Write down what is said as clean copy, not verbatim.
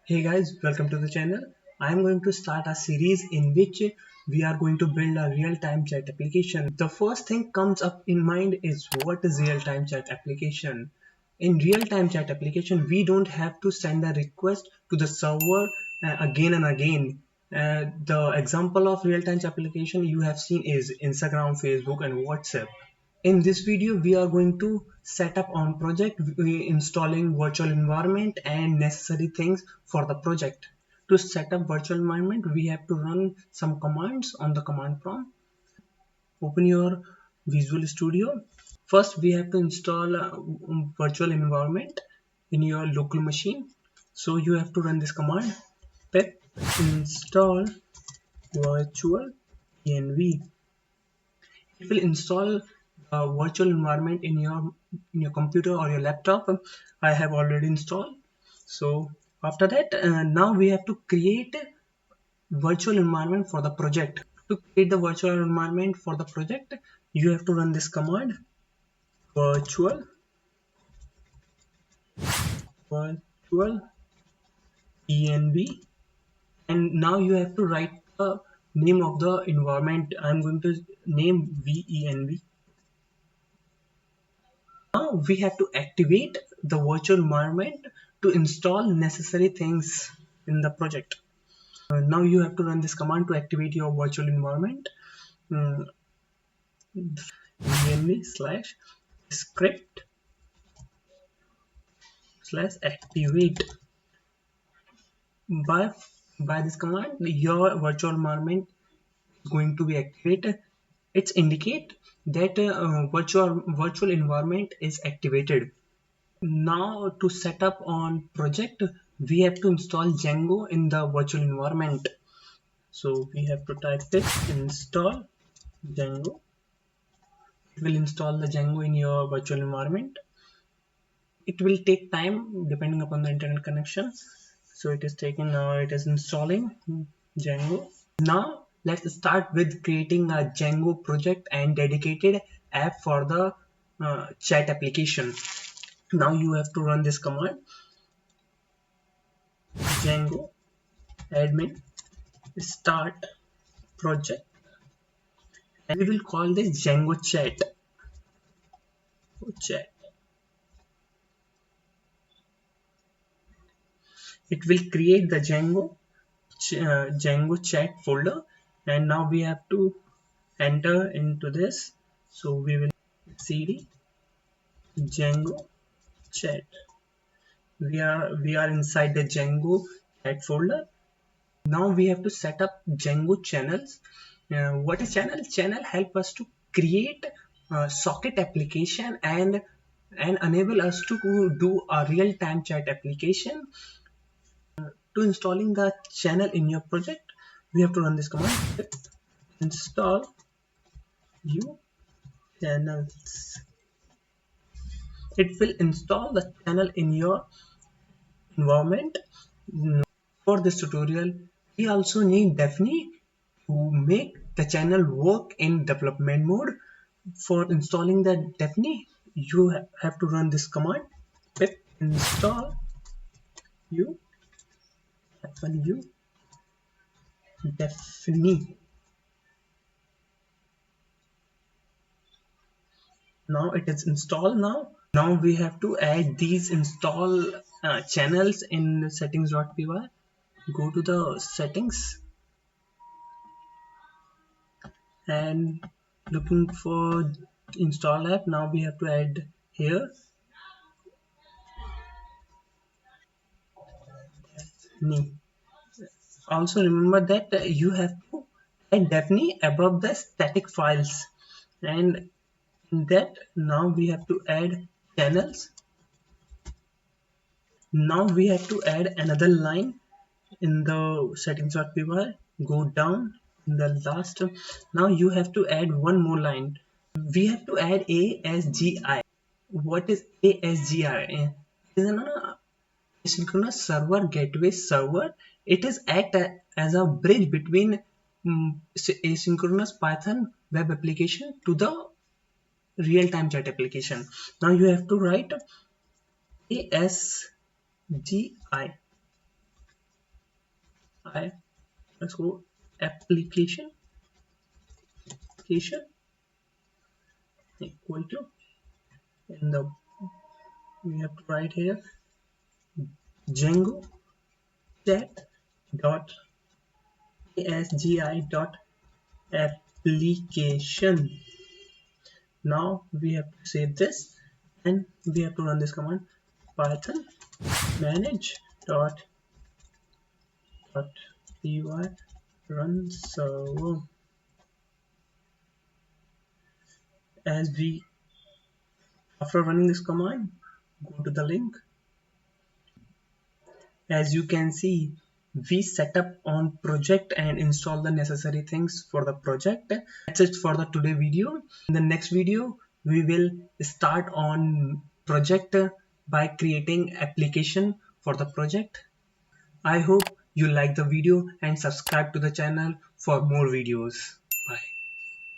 Hey guys, welcome to the channel. I am going to start a series in which we are going to build a real-time chat application. The first thing comes up in mind is what is real-time chat application? In real-time chat application, we don't have to send a request to the server again and again. The example of real-time chat application you have seen is Instagram, Facebook and WhatsApp. In this video, we are going to set up on project, installing virtual environment and necessary things for the project. To set up virtual environment, we have to run some commands on the command prompt. Open your Visual Studio. First, we have to install a virtual environment in your local machine. So you have to run this command pip install virtual env. It will install a virtual environment in your computer or your laptop. I have already installed. So after that, now we have to create a virtual environment for the project. To create the virtual environment for the project, you have to run this command virtual virtual env, and now you have to write the name of the environment. I'm going to name venv. Now we have to activate the virtual environment to install necessary things in the project. Now you have to run this command to activate your virtual environment. Env slash script slash activate. By this command, your virtual environment is going to be activated. It's indicate that virtual environment is activated. Now to set up on project, we have to install Django in the virtual environment. So we have to type this install Django. It will install the Django in your virtual environment. It will take time depending upon the internet connection. So it is taking, now it is installing Django. Now let's start with creating a Django project and dedicated app for the chat application. Now you have to run this command Django admin start project, and we will call this Django chat. It will create the Django chat folder, and now we have to enter into this. So we will cd Django chat. We are inside the Django chat folder. Now we have to set up Django channels. What is channel? Channel help us to create socket application and enable us to do a real-time chat application. To installing the channel in your project, we have to run this command install view channels. It will install the channel in your environment. For this tutorial, we also need Daphne to make the channel work in development mode. For installing the Daphne, you have to run this command pip install u Daphne. Now it is installed. Now we have to add these install channels in settings.py. Go to the settings and looking for install app. Now we have to add here Daphne. Also remember that you have to add Daphne above the static files, and in that now we have to add channels. Now we have to add another line in the settings.py. Go down in the last. Now you have to add one more line. We have to add ASGI. What is ASGI? It is an asynchronous server gateway server. It is act as a bridge between asynchronous Python web application to the real-time chat application. Now you have to write ASGI. I let's go application equal to, in the we have to write here Django chat dot asgi dot application. Now we have to save this and we have to run this command python manage dot py run server. As we After running this command, go to the link. As you can see, we set up on project and install the necessary things for the project. That's it for the today video. In the next video, we will start on project by creating application for the project. I hope you like the video and subscribe to the channel for more videos. Bye.